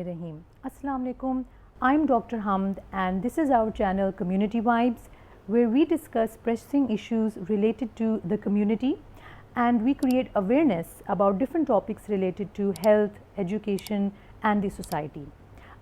Rahim. Assalamu alaikum. I'm Dr. Hamd and this is our channel Community Vibes, where we discuss pressing issues related to the community and we create awareness about different topics related to health, education and the society.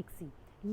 ICSI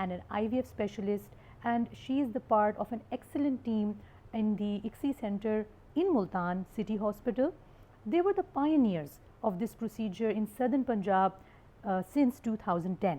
and an IVF specialist, and she is the part of an excellent team in the ICSI center in Multan City Hospital. They were the pioneers of this procedure in southern Punjab since 2010.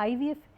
IVF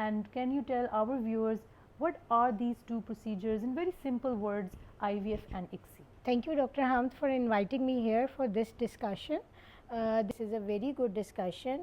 and can you tell our viewers what are these two procedures in very simple words, IVF and ICSI? Thank you, Dr. Hamd, for inviting me here for this discussion. This is a very good discussion.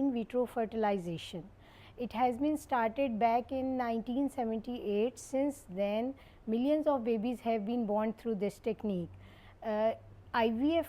in vitro fertilization. It has been started back in 1978. Since then, millions of babies have been born through this technique. IVF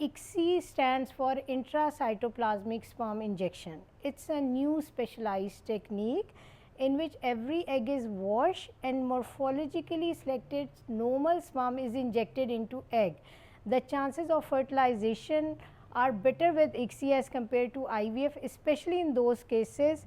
ICSI stands for intracytoplasmic sperm injection. It's a new specialized technique in which every egg is washed and morphologically selected normal sperm is injected into egg. The chances of fertilization are better with ICSI as compared to IVF, especially in those cases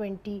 20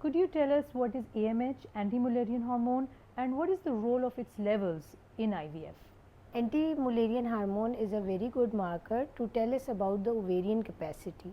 Could you tell us what is AMH, anti-Mullerian hormone, and what is the role of its levels in IVF? Anti-Mullerian hormone is a very good marker to tell us about the ovarian capacity.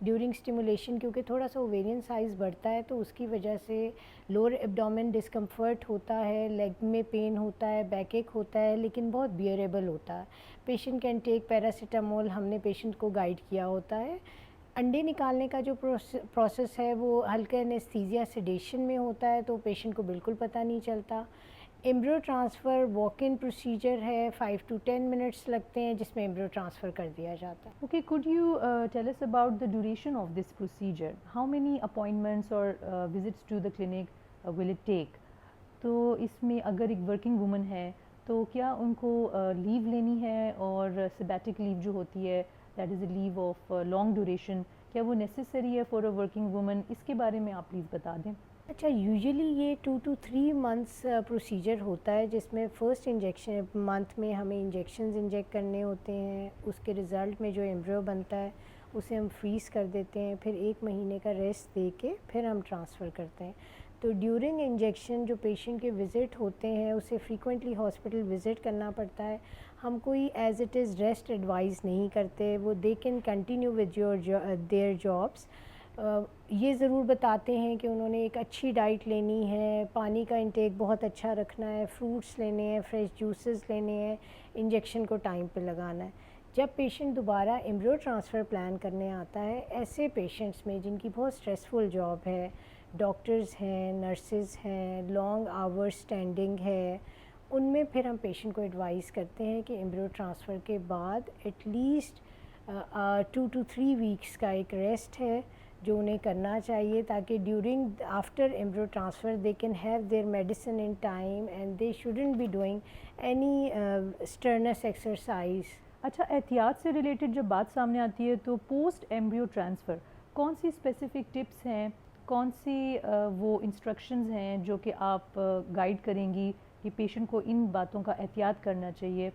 During stimulation کیونکہ تھوڑا سا ovarian size بڑھتا ہے تو اس کی وجہ سے lower ایبڈومن discomfort ہوتا ہے, لیگ میں پین ہوتا ہے, بیک ایک ہوتا ہے, لیکن بہت بیئریبل ہوتا ہے. پیشنٹ کین ٹیک پیراسیٹامول, ہم نے پیشنٹ کو گائیڈ کیا ہوتا ہے. انڈے نکالنے کا جو پروسیس ہے وہ ہلکا انیستھیزیا سیڈیشن میں ہوتا ہے تو پیشنٹ کو بالکل پتہ نہیں چلتا. Embryo transfer walk in procedure ہے, 5 to 10 منٹس لگتے ہیں جس میں ایمبریو ٹرانسفر کر دیا جاتا ہے. Okay, could you tell us about the duration of this procedure? How many appointments or visits to the clinic will it take? تو اس میں اگر ایک ورکنگ وومن ہے تو کیا ان کو لیو لینی ہے, اور سبیٹک لیو جو ہوتی ہے that is a leave of long duration, کیا وہ نیسسری ہے فار اے ورکنگ وومن؟ اس کے بارے میں آپ پلیز بتا دیں. اچھا, یوزلی یہ 2 to 3 months پروسیجر ہوتا ہے جس میں فرسٹ انجیکشن منتھ میں ہمیں انجیکشنز انجیکٹ کرنے ہوتے ہیں. اس کے رزلٹ میں جو ایمبریو بنتا ہے اسے ہم فریز کر دیتے ہیں, پھر 1 مہینے کا ریسٹ دے کے پھر ہم ٹرانسفر کرتے ہیں. تو ڈیورنگ انجیکشن جو پیشنٹ کے وزٹ ہوتے ہیں اسے فریکوینٹلی ہاسپٹل وزٹ کرنا پڑتا ہے. ہم کوئی as it is rest advise نہیں کرتے, وہ they can continue with their jobs. یہ ضرور بتاتے ہیں کہ انہوں نے ایک اچھی ڈائٹ لینی ہے, پانی کا انٹیک بہت اچھا رکھنا ہے, فروٹس لینے ہیں, فریش جوسز لینے ہیں, انجیکشن کو ٹائم پہ لگانا ہے. جب پیشنٹ دوبارہ ایمبریو ٹرانسفر پلان کرنے آتا ہے, ایسے پیشنٹس میں جن کی بہت اسٹریسفل جاب ہے, ڈاکٹرز ہیں, نرسز ہیں, لانگ آور اسٹینڈنگ ہے, ان میں پھر ہم پیشنٹ کو ایڈوائز کرتے ہیں کہ ایمبریو ٹرانسفر کے بعد ایٹ لیسٹ 2 to 3 weeks کا ایک ریسٹ ہے جو انہیں کرنا چاہیے, تاکہ during after embryo transfer they can have their medicine in time and they shouldn't be doing any strenuous exercise. اچھا, احتیاط سے ریلیٹڈ جب بات سامنے آتی ہے تو پوسٹ ایمبریو ٹرانسفر کون سی اسپیسیفک ٹپس ہیں, کون سی وہ انسٹرکشنز ہیں جو کہ آپ گائیڈ کریں گی کہ پیشنٹ کو ان باتوں کا احتیاط کرنا چاہیے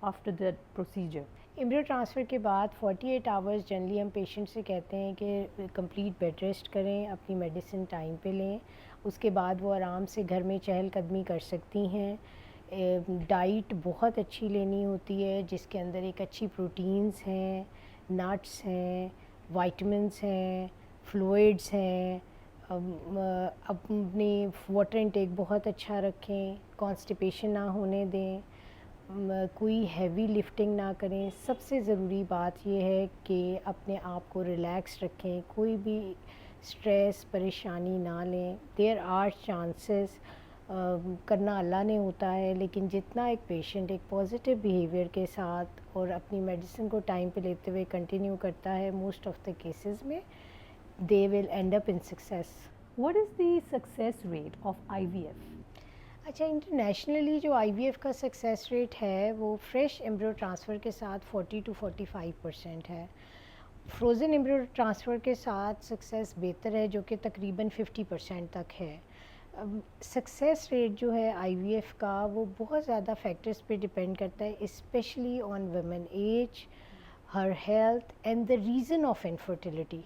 after that procedure? Embryo transfer کے بعد 48 hours جنرلی ہم پیشنٹ سے کہتے ہیں کہ کمپلیٹ بیڈ ریسٹ کریں, اپنی میڈیسن ٹائم پہ لیں, اس کے بعد وہ آرام سے گھر میں چہل قدمی کر سکتی ہیں. ڈائٹ بہت اچھی لینی ہوتی ہے جس کے اندر ایک اچھی پروٹینز ہیں, نٹس ہیں, وائٹمنس ہیں, فلوئڈس ہیں. اپنی واٹر انٹیک بہت اچھا رکھیں, کانسٹیپیشن نہ ہونے دیں, کوئی ہیوی لفٹنگ نہ کریں. سب سے ضروری بات یہ ہے کہ اپنے آپ کو ریلیکس رکھیں, کوئی بھی اسٹریس پریشانی نہ لیں. دیر آر چانسز, کرنا اللہ نے ہوتا ہے, لیکن جتنا ایک پیشنٹ ایک پازیٹیو بیہیویئر کے ساتھ اور اپنی میڈیسن کو ٹائم پہ لیتے ہوئے کنٹینیو کرتا ہے, موسٹ آف دا کیسز میں they will end up in success. What is the success rate of IVF? اچھا, انٹرنیشنلی جو آئی وی ایف کا سکسیس ریٹ ہے وہ فریش ایمبریو ٹرانسفر کے ساتھ 40 to 45% ہے. فروزن ایمبریو ٹرانسفر کے ساتھ سکسیس بہتر ہے جو کہ تقریباً 50% تک ہے. سکسیس ریٹ جو ہے آئی وی ایف کا وہ بہت زیادہ فیکٹرز پہ ڈپینڈ کرتا ہے, especially on women age, her health and the reason of infertility.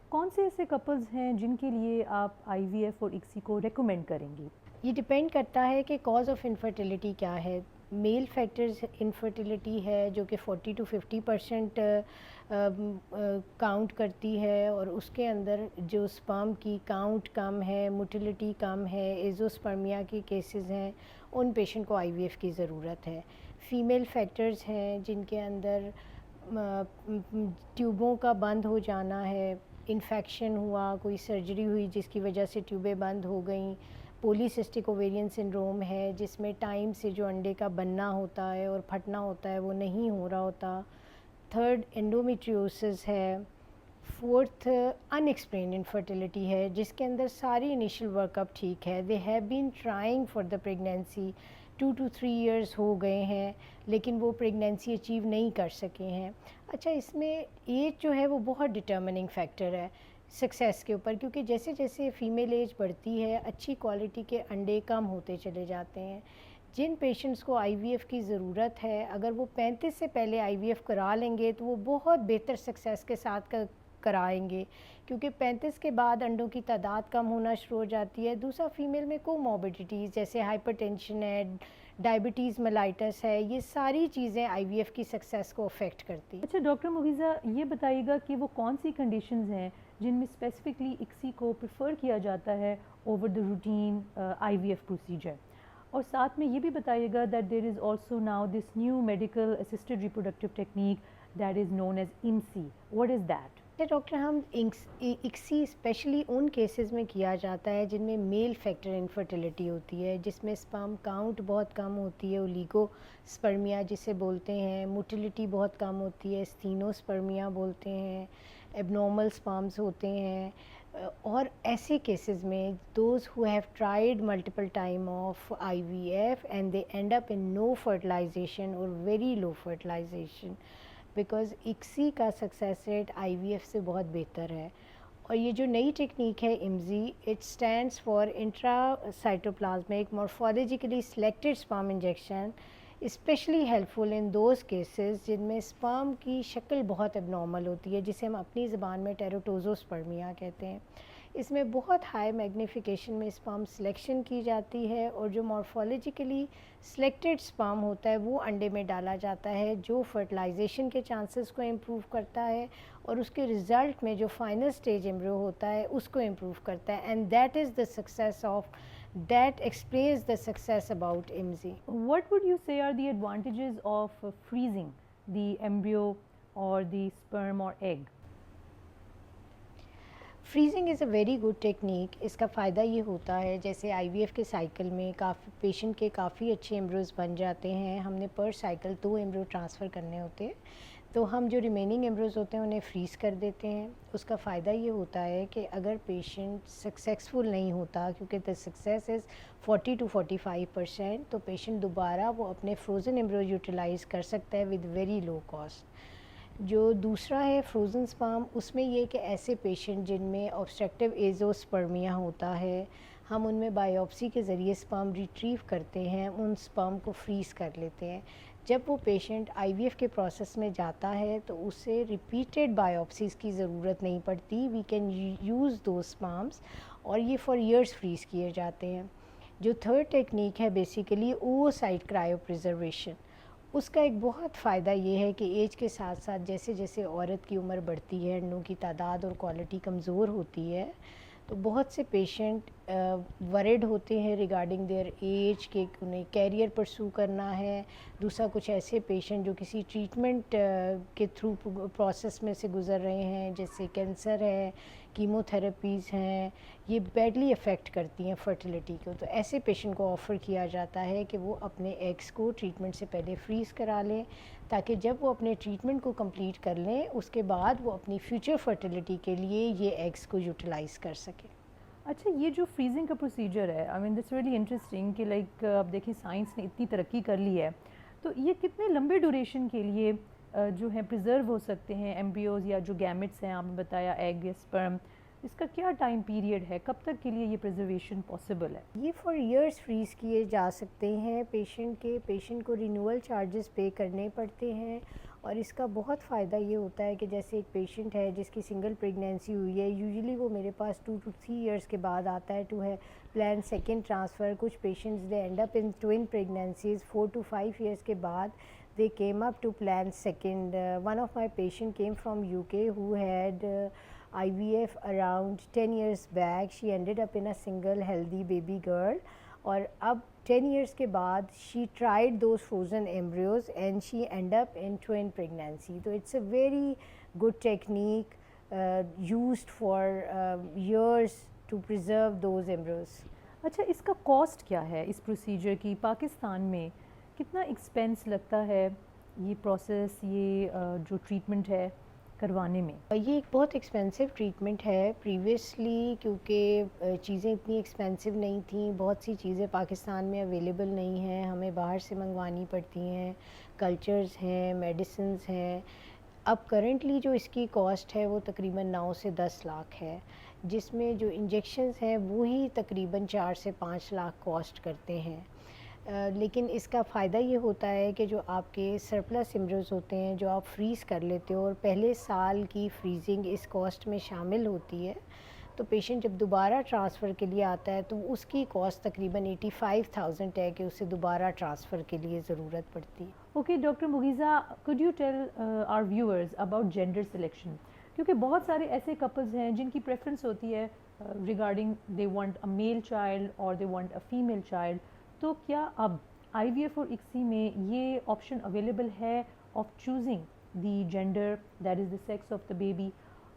کون سے ایسے کپلز ہیں جن کے لیے آپ آئی وی ایف اور ایکسی کو ریکمینڈ کریں گی؟ یہ ڈپینڈ کرتا ہے کہ کاز آف انفرٹیلیٹی کیا ہے. میل فیکٹرز انفرٹیلیٹی ہے جو کہ 40 to 50% کاؤنٹ کرتی ہے, اور اس کے اندر جو سپرم کی کاؤنٹ کم ہے, موٹیلیٹی کم ہے, ایزوسپرمیا کی کیسز ہیں, ان پیشنٹ کو آئی وی ایف کی ضرورت ہے. فیمیل فیکٹرز ہیں جن کے اندر ٹیوبوں کا بند ہو جانا ہے, انفیکشن ہوا, کوئی سرجری ہوئی جس کی وجہ سے ٹیوبیں بند ہو گئیں, پولیسسٹک اوویرین سنڈروم ہے جس میں ٹائم سے جو انڈے کا بننا ہوتا ہے اور پھٹنا ہوتا ہے وہ نہیں ہو رہا ہوتا. تھرڈ انڈومیٹریوسس ہے. فورتھ ان ایکسپلینڈ انفرٹیلیٹی ہے جس کے اندر ساری انیشیل ورک اپ ٹھیک ہے, دے have been trying for the pregnancy, 2 to 3 years ہو گئے ہیں لیکن وہ پریگنینسی اچیو نہیں کر سکے ہیں. اچھا, اس میں ایج جو ہے وہ بہت ڈٹرمننگ فیکٹر ہے سکسیس کے اوپر, کیونکہ جیسے جیسے فیمیل ایج بڑھتی ہے اچھی کوالٹی کے انڈے کم ہوتے چلے جاتے ہیں. جن پیشنٹس کو آئی وی ایف کی ضرورت ہے اگر وہ 35 سے پہلے آئی وی ایف کرا لیں گے تو وہ بہت بہتر سکسیس کے ساتھ کرائیں گے, کیونکہ 35 کے بعد انڈوں کی تعداد کم ہونا شروع ہو جاتی ہے. دوسرا, فیمیل میں کوموربیڈیٹیز جیسے ہائپر ٹینشن ہے, ڈائبٹیز ملائٹس ہے، یہ ساری چیزیں آئی وی ایف کی سکسیس کو افیکٹ کرتی ہیں۔ اچھا ڈاکٹر مغیزہ یہ بتائیے گا کہ وہ کون سی کنڈیشنز ہیں جن میں اسپیسیفکلی اکسی کو پریفر کیا جاتا ہے over the routine I V F procedure, اور ساتھ میں یہ بھی بتائیے گا that there is also now this new medical assisted reproductive technique that is known as IMSI، what is that? Doctor ہم اکسی اسپیشلی ان کیسز میں کیا جاتا ہے جن میں میل فیکٹر انفرٹیلیٹی ہوتی ہے، جس میں اسپرم کاؤنٹ بہت کم ہوتی ہے، اولیگو اسپرمیا جسے بولتے ہیں، موٹیلیٹی بہت کم ہوتی ہے، استینو اسپرمیا بولتے ہیں، ایب نارمل اسپرمز ہوتے ہیں، اور ایسے کیسز میں those who have tried multiple time of I V F and they end up in no fertilization اور very low fertilization, because ICSI کا success rate I V F سے بہت بہتر ہے۔ اور یہ جو نئی ٹیکنیک ہے IMSI، it stands for intra cytoplasmic morphologically selected sperm injection, specially helpful in those cases جن میں اسپرم کی شکل بہت اب نارمل ہوتی ہے، جسے ہم اپنی زبان میں ٹیروٹوزوسپرمیا کہتے ہیں۔ اس میں بہت ہائی میگنیفیکیشن میں اسپرم سلیکشن کی جاتی ہے، اور جو مورفولوجیکلی سلیکٹڈ اسپرم ہوتا ہے وہ انڈے میں ڈالا جاتا ہے، جو فرٹیلائزیشن کے چانسز کو امپروو کرتا ہے، اور اس کے رزلٹ میں جو فائنل سٹیج ایمبریو ہوتا ہے اس کو امپروو کرتا ہے، and that is the success of that explains the success about IMSI۔ What would you say are the advantages of freezing the embryo or the sperm or egg? Freezing is a very good technique. اس کا فائدہ یہ ہوتا ہے جیسے آئی V F کے cycle میں کافی patient کے کافی اچھے ایمبریوز بن جاتے ہیں، ہم نے پر سائیکل 2 ایمبریو ٹرانسفر کرنے ہوتے ہیں، تو ہم جو ریمیننگ ایمبریوز ہوتے ہیں انہیں فریز کر دیتے ہیں۔ اس کا فائدہ یہ ہوتا ہے کہ اگر پیشنٹ سکسیسفل نہیں ہوتا، کیونکہ دا سکسیس از 40 to 45%، تو پیشنٹ دوبارہ وہ اپنے فروزن ایمبریو یوٹیلائز کر سکتا ہے ود ویری لو کاسٹ۔ جو دوسرا ہے فروزن اسپرم، اس میں یہ کہ ایسے پیشنٹ جن میں آبسٹرکٹیو ایزوسپرمیا ہوتا ہے، ہم ان میں بائیوپسی کے ذریعے اسپرم ریٹریو کرتے ہیں، ان اسپرم کو فریز کر لیتے ہیں۔ جب وہ پیشنٹ آئی وی ایف کے پروسیس میں جاتا ہے تو اسے ریپیٹڈ بائیوپسیز کی ضرورت نہیں پڑتی، we can use those sperms, اور یہ فار ایئرس فریز کیے جاتے ہیں۔ جو تھرڈ ٹیکنیک ہے بیسیکلی اووسائٹ کرائیو پریزرویشن، اس کا ایک بہت فائدہ یہ ہے کہ ایج کے ساتھ ساتھ جیسے جیسے عورت کی عمر بڑھتی ہے، انڈوں کی تعداد اور کوالٹی کمزور ہوتی ہے، تو بہت سے پیشنٹ ورڈ ہوتے ہیں ریگارڈنگ دیئر ایج کہ انہیں کیریئر پرسو کرنا ہے۔ دوسرا کچھ ایسے پیشنٹ جو کسی ٹریٹمنٹ کے تھرو پروسیس میں سے گزر رہے ہیں، جیسے کینسر ہے، کیمو تھراپیز ہیں، یہ بیڈلی افیکٹ کرتی ہیں فرٹیلیٹی کو، تو ایسے پیشنٹ کو آفر کیا جاتا ہے کہ وہ اپنے ایگس کو ٹریٹمنٹ سے پہلے فریز کرا لیں، تاکہ جب وہ اپنے ٹریٹمنٹ کو کمپلیٹ کر لیں اس کے بعد وہ اپنی فیوچر فرٹیلیٹی کے لیے یہ ایگس کو یوٹیلائز کر سکیں۔ اچھا یہ جو فریزنگ کا پروسیجر ہے، آئی مین دٹس ریئلی انٹرسٹنگ کہ لائک اب دیکھیں سائنس نے اتنی ترقی کر لی ہے، تو یہ کتنے لمبے ڈیوریشن کے لیے جو ہیں پریزرو ہو سکتے ہیں ایمبریوز یا جو گیمٹس ہیں، آپ نے بتایا ایگ یا سپرم، اس کا کیا ٹائم پیریڈ ہے، کب تک کے لیے یہ پریزرویشن پاسبل ہے؟ یہ فار ایئرس فریز کیے جا سکتے ہیں پیشنٹ کو رینیول چارجز پے کرنے پڑتے ہیں، اور اس کا بہت فائدہ یہ ہوتا ہے کہ جیسے ایک پیشنٹ ہے جس کی سنگل پریگنینسی ہوئی ہے، یوزلی وہ میرے پاس 2 to 3 ایئرس کے بعد آتا ہے ٹو ہے پلان سیکنڈ ٹرانسفر۔ کچھ patients they end up in twin pregnancies 4 to 5 years کے بعد they came up to plan second. One of my patient came from UK who had IVF around 10 years back. She ended up in a single healthy baby girl. اور اب 10 years کے بعد she tried those frozen embryos and she ended up in twin pregnancy. So it's a very good technique used for years to preserve those embryos. اچھا اس کا cost کیا ہے اس procedure کی؟ پاکستان میں کتنا ایکسپینس لگتا ہے یہ پروسیس، یہ جو ٹریٹمنٹ ہے کروانے میں؟ یہ ایک بہت ایکسپینسو ٹریٹمنٹ ہے۔ پریویسلی کیونکہ چیزیں اتنی ایکسپینسو نہیں تھیں، بہت سی چیزیں پاکستان میں اویلیبل نہیں ہیں، ہمیں باہر سے منگوانی پڑتی ہیں، کلچرز ہیں، میڈیسنز ہیں۔ اب کرنٹلی جو اس کی کاسٹ ہے وہ تقریباً 9 سے 10 لاکھ ہے، جس میں جو انجیکشنز ہیں وہی تقریباً 4 سے 5 لاکھ کاسٹ کرتے ہیں۔ لیکن اس کا فائدہ یہ ہوتا ہے کہ جو آپ کے سرپلس ایمبریوز ہوتے ہیں جو آپ فریز کر لیتے ہو، اور پہلے سال کی فریزنگ اس کاسٹ میں شامل ہوتی ہے، تو پیشنٹ جب دوبارہ ٹرانسفر کے لیے آتا ہے تو اس کی کاسٹ تقریباً 85,000 ہے کہ اسے دوبارہ ٹرانسفر کے لیے ضرورت پڑتی ہے. Okay doctor Mugheeza, could you tell our viewers about gender selection؟ کیونکہ بہت سارے ایسے کپلز ہیں جن کی پریفرنس ہوتی ہے regarding they want a male child اور they want a female child, تو کیا اب آئی وی ایف اور اکسی میں یہ آپشن اویلیبل ہے of choosing the gender that is the sex of the baby?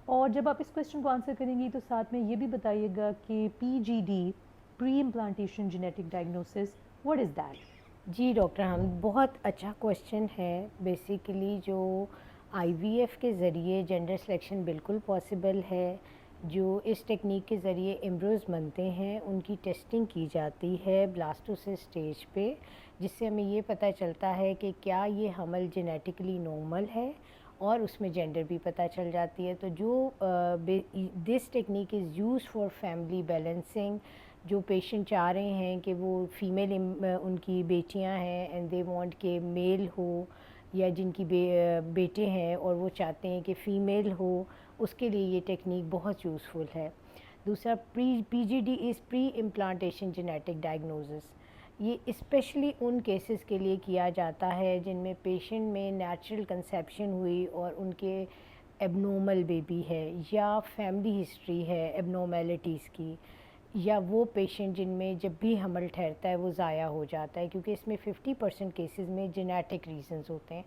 اور جب آپ اس کویشچن کو آنسر کریں گی تو ساتھ میں یہ بھی بتائیے گا کہ P G D, pre implantation genetic diagnosis, what is that? جی ڈاکٹر حمد، بہت اچھا کویشچن ہے. بیسیکلی جو آئی وی ایف کے ذریعے جینڈر سلیکشن بالکل پاسبل ہے. جو اس ٹیکنیک کے ذریعے ایمبریوز بنتے ہیں ان کی ٹیسٹنگ کی جاتی ہے بلاسٹوسس سٹیج پہ، جس سے ہمیں یہ پتہ چلتا ہے کہ کیا یہ حمل جینیٹکلی نارمل ہے، اور اس میں جینڈر بھی پتہ چل جاتی ہے. تو جو this technique is use for family balancing. جو پیشنٹ چاہ رہے ہیں کہ وہ فیمیل ان کی بیٹیاں ہیں اینڈ دے وانٹ کہ میل ہو، یا جن کی بیٹے ہیں اور وہ چاہتے ہیں کہ فیمیل ہو، اس کے لیے یہ ٹیکنیک بہت یوزفل ہے. دوسرا P G D is pre implantation genetic diagnosis. یہ اسپیشلی ان کیسز کے لیے کیا جاتا ہے جن میں پیشنٹ میں نیچرل کنسیپشن ہوئی اور ان کے ایب نارمل بیبی ہے، یا فیملی ہسٹری ہے ایب نارمیلٹیز کی، یا وہ پیشنٹ جن میں جب بھی حمل ٹھہرتا ہے وہ ضائع ہو جاتا ہے، کیونکہ اس میں 50% کیسز میں جینیٹک ریزنز ہوتے ہیں.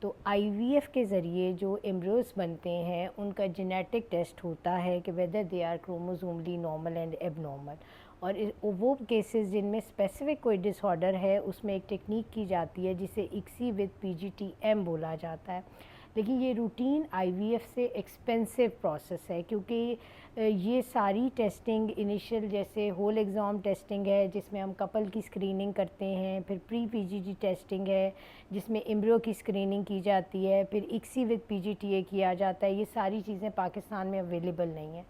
تو آئی وی ایف کے ذریعے جو ایمبریوز بنتے ہیں ان کا جینیٹک ٹیسٹ ہوتا ہے کہ whether they are chromosomally normal and abnormal. اور وہ کیسز جن میں اسپیسیفک کوئی ڈس آرڈر ہے اس میں ایک ٹیکنیک کی جاتی ہے جسے ICSI with P G T M بولا جاتا ہے. لیکن یہ روٹین آئی وی ایف سے ایکسپینسو پروسیس ہے، کیونکہ یہ ساری ٹیسٹنگ انیشیل جیسے ہول ایگزام ٹیسٹنگ ہے جس میں ہم کپل کی اسکریننگ کرتے ہیں، پھر پری پی جی ٹی ٹیسٹنگ ہے جس میں ایمبریو کی اسکریننگ کی جاتی ہے، پھر اکسی with P G T A کیا جاتا ہے. یہ ساری چیزیں پاکستان میں اویلیبل نہیں ہیں.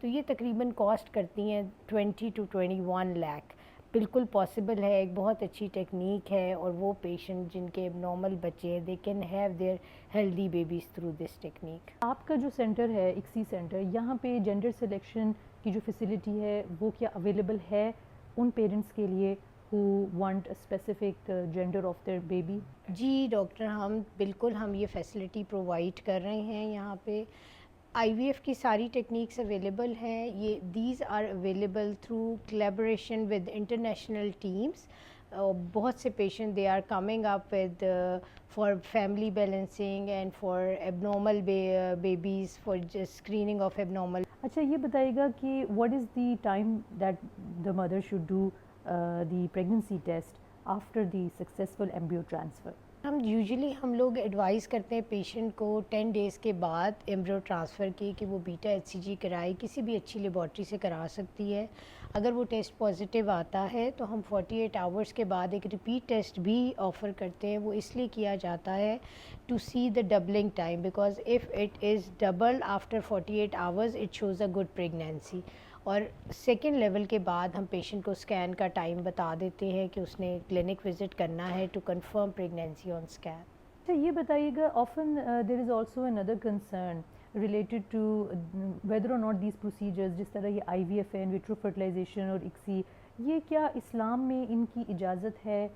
تو یہ تقریباً کاسٹ کرتی ہیں 20 to 21 لاکھ. بالکل پاسبل ہے، ایک بہت اچھی ٹیکنیک ہے، اور وہ پیشنٹ جن کے نارمل بچے ہیں they can have their healthy babies through this technique. آپ کا جو سینٹر ہے اکسی سینٹر، یہاں پہ جینڈر سلیکشن کی جو فیسلٹی ہے وہ کیا اویلیبل ہے ان پیرنٹس کے لیے who want a specific gender of their baby؟ جی ڈاکٹر، ہم بالکل ہم یہ فیسلٹی پرووائڈ کر رہے ہیں. یہاں پہ آئی وی ایف کی ساری ٹیکنیکس اویلیبل ہیں. یہ these are available through collaboration with international teams. بہت سے patient they are coming up with for family balancing and for abnormal babies, for screening of abnormal. اچھا یہ بتائیے گا کہ what is the time that the mother should do the pregnancy test after the successful embryo transfer? ہم لوگ advise کرتے ہیں patient کو 10 ڈیز کے بعد ایمبریو ٹرانسفر کی کہ وہ بیٹا ایچ سی جی کرائے، کسی بھی اچھی لیبارٹری سے کرا سکتی ہے. اگر وہ ٹیسٹ پازیٹیو آتا ہے تو ہم 48 آورس کے بعد ایک ریپیٹ ٹیسٹ بھی آفر کرتے ہیں. وہ اس لیے کیا جاتا ہے to see the doubling time, because if it is double after 48 hours it shows a good pregnancy. اور سیکنڈ لیول کے بعد ہم پیشنٹ کو اسکین کا ٹائم بتا دیتے ہیں کہ اس نے کلینک وزٹ کرنا ہے to confirm pregnancy on scan. اچھا یہ بتائیے گا often there is also another concern related to whether or not these procedures, جس طرح یہ آئی وی ایف ہے، وٹرو فرٹیلائزیشن اور اکسی، یہ کیا اسلام میں ان کی اجازت ہے؟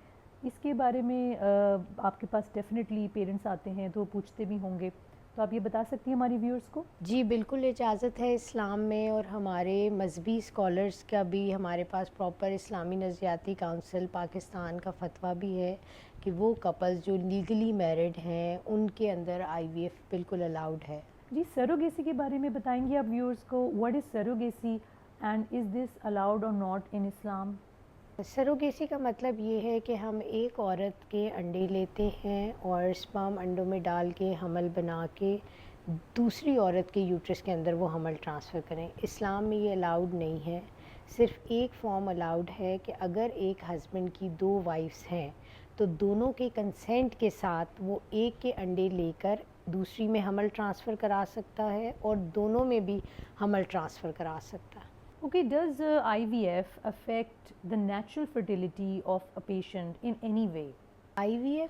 اس کے بارے میں آپ کے پاس ڈیفینیٹلی پیرنٹس آتے ہیں تو پوچھتے بھی ہوں گے، تو آپ یہ بتا سکتی ہیں ہماری ویورز کو؟ جی بالکل اجازت ہے اسلام میں، اور ہمارے مذہبی اسکالرس کا بھی ہمارے پاس پراپر اسلامی نظریاتی کونسل پاکستان کا فتویٰ بھی ہے کہ وہ کپلز جو لیگلی میرڈ ہیں ان کے اندر آئی وی ایف بالکل الاؤڈ ہے. جی سیروگیسی کے بارے میں بتائیں گے آپ ویورز کو؟ What is surrogacy and is this allowed or not in Islam? Surrogacy کا مطلب یہ ہے کہ ہم ایک عورت کے انڈے لیتے ہیں اور اسپرم انڈوں میں ڈال کے حمل بنا کے دوسری عورت کے یوٹرس کے اندر وہ حمل ٹرانسفر کریں. اسلام میں یہ الاؤڈ نہیں ہے. صرف ایک فارم الاؤڈ ہے کہ اگر ایک ہسبینڈ کی 2 وائفز ہیں تو دونوں کے کنسینٹ کے ساتھ وہ ایک کے انڈے لے کر دوسری میں حمل ٹرانسفر کرا سکتا ہے اور دونوں میں بھی حمل ٹرانسفر کرا سکتا ہے. Okay, does IVF affect the natural fertility of a patient in any way? IVF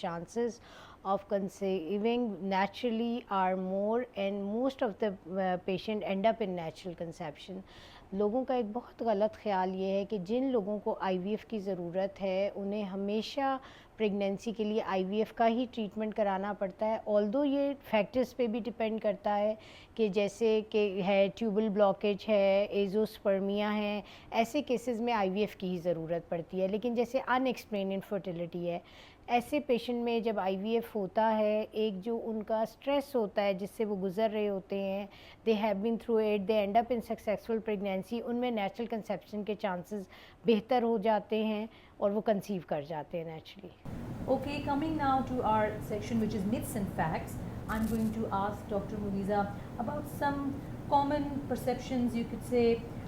chances of conceiving naturally are more, and most of the patient end up in natural conception. لوگوں کا ایک بہت غلط خیال یہ ہے کہ جن لوگوں کو IVF کی ضرورت ہے انہیں ہمیشہ پریگنینسی کے لیے IVF کا ہی ٹریٹمنٹ کرانا پڑتا ہے. آلدو یہ فیکٹرز پہ بھی ڈپینڈ کرتا ہے کہ جیسے کہ ہے ٹیوبل بلاکیج ہے, ایزوسپرمیا ہے, ایسے کیسز میں IVF کی ہی ضرورت پڑتی ہے. لیکن جیسے ان ایکسپلین انفرٹیلٹی ہے, ایسے پیشنٹ میں جب IVF ہوتا ہے, ایک جو ان کا اسٹریس ہوتا ہے جس سے وہ گزر رہے ہوتے ہیں, they have been through it, they end up in successful pregnancy, ان میں نیچرل کنسیپشن کے چانسز بہتر ہو جاتے ہیں اور وہ کنسیو کر جاتے ہیں naturally. Okay, coming now to our section which is myths and facts, I'm going to ask Dr. Muiza about some common perceptions, you could say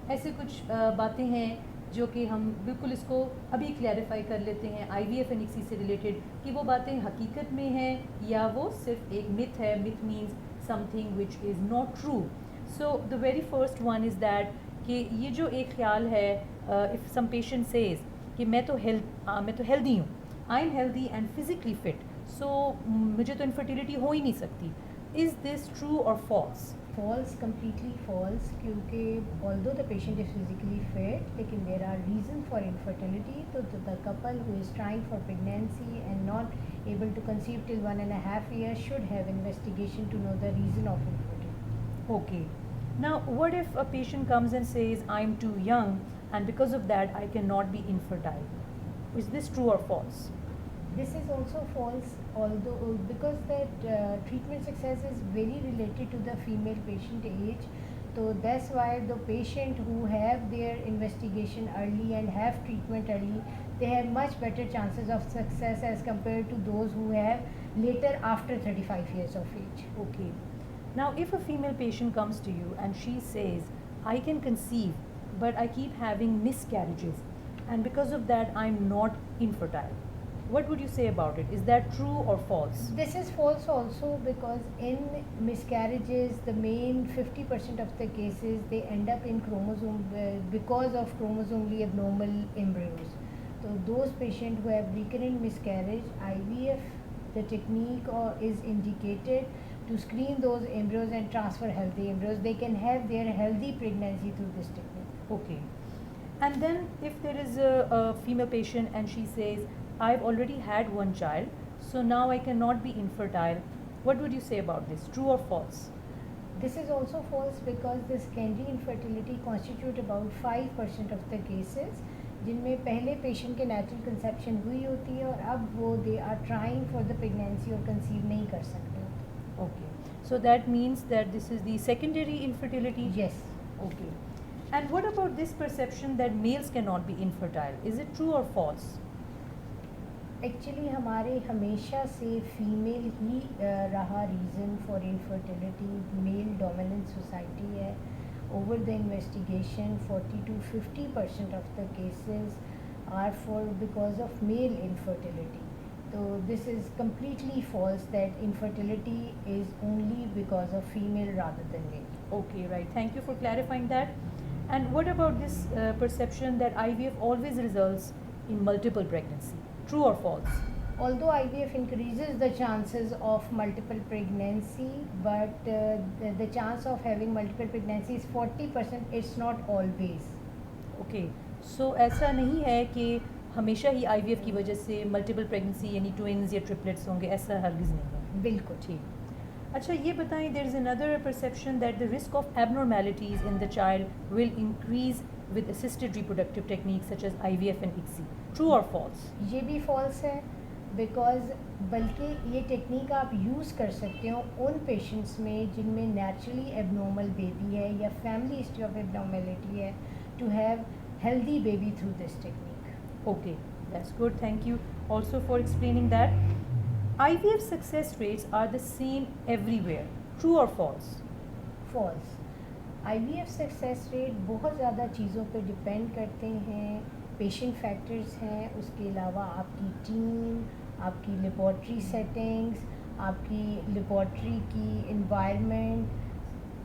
ایسے کچھ باتیں ہیں جو کہ ہم بالکل اس کو ابھی کلیریفائی کر لیتے ہیں IVF and ICSI سے ریلیٹڈ, کہ وہ باتیں حقیقت میں ہیں یا وہ صرف ایک myth ہے. myth means something which is not true. So the very first one is that کہ یہ جو ایک خیال ہے, if some patient says کہ میں تو ہیلدی ہوں, I am healthy and physically fit, so مجھے تو انفرٹیلیٹی ہو ہی نہیں سکتی. Is this true or false? False, completely false, کیونکہ although the patient is physically fit لیکن there are reason for infertility. تو the couple who is trying for pregnancy and not able to conceive till 1.5 years should have investigation to know the reason of infertility. Okay. Now what if a patient comes and says I'm too young and because of that I cannot be infertile? Is this true or false? This is also false, although because that treatment success is very related to the female patient age. So that's why the patient who have their investigation early and have treatment early, they have much better chances of success as compared to those who have later after 35 years of age. Okay. Now if a female patient comes to you and she says I can conceive but I keep having miscarriages and because of that I'm not infertile, what would you say about it? Is that true or false? This is false also, because in miscarriages the main 50% of the cases they end up in chromosome because of chromosomally abnormal embryos. So those patients who have recurrent miscarriage, IVF the technique is indicated to screen those embryos and transfer healthy embryos. They can have their healthy pregnancy through this technique. Okay. And then if there is a female patient and she says I've already had one child, so now I cannot be infertile, what would you say about this? True or false? This is also false, because the secondary infertility constitute about 5% of the cases جن میں پہلے patient کے natural conception ہوئی ہوتی ہے اور اب وہ they are trying for the pregnancy اور کنسیو نہیں کر سکتے. Okay. So that means that this is the secondary infertility? Yes. Okay. And what about this perception that males cannot be infertile? Is it true or false? Actually ہمارے ہمیشہ سے female ہی رہا reason for infertility. Male dominant society ہے. Over the investigation 40 to 50% of the cases are for because of male infertility. So this is completely false, that infertility is only because of female rather than male. Okay, right. Thank you for clarifying that. And what about this perception that IVF always results in multiple pregnancy? True or false? Although IVF increases the chances of multiple pregnancy, but the chance of having multiple pregnancy is 40%. It's not always. Okay. So ایسا نہیں ہے کہ ہمیشہ ہی IVF کی وجہ سے multiple pregnancy یعنی twins یا ٹرپلیٹس ہوں گے, ایسا ہرگز نہیں ہے. بالکل ٹھیک. اچھا یہ بتائیں, there is another perception that the risk of abnormalities in the child will increase with assisted reproductive technique such as IVF and ICSI. True or false? یہ بھی فالس ہے, بیکاز بلکہ یہ ٹیکنیک آپ یوز کر سکتے ہو ان پیشنٹس میں جن میں نیچرلی ایب نارمل بیبی ہے یا family history of abnormality ہے, to have healthy baby through this technique. Okay, that's good. Thank you also for explaining that. IVF success rates are the same everywhere. True or false? False. IVF success rate بہت زیادہ چیزوں پہ depend کرتے ہیں. Patient factors ہیں, اس کے علاوہ آپ کی ٹیم, آپ کی لیبارٹری سیٹنگز, آپ کی لیبارٹری کی environment,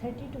30 to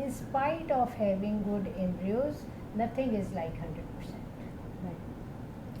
In spite of having good embryos, nothing is like 100%.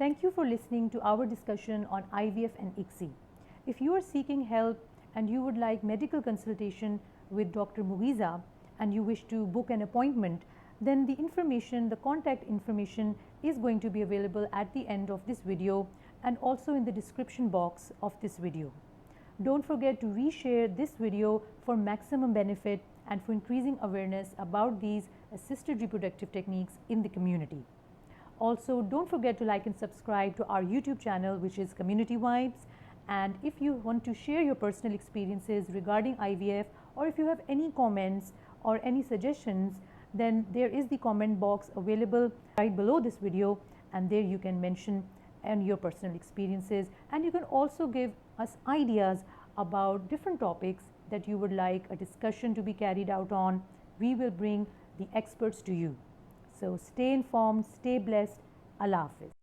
Thank you for listening to our discussion on IVF and ICSI. If you are seeking help and you would like medical consultation with Dr. Mugiza, and you wish to book an appointment, then the information, the contact information is going to be available at the end of this video and also in the description box of this video. Don't forget to reshare this video for maximum benefit and for increasing awareness about these assisted reproductive techniques in the community. Also, don't forget to like and subscribe to our YouTube channel, which is Community Vibes. And if you want to share your personal experiences regarding IVF, or if you have any comments or any suggestions, then there is the comment box available right below this video, and there you can mention your personal experiences, and you can also give us ideas about different topics that you would like a discussion to be carried out on. We will bring the experts to you. So stay informed, stay blessed. Allah Hafiz.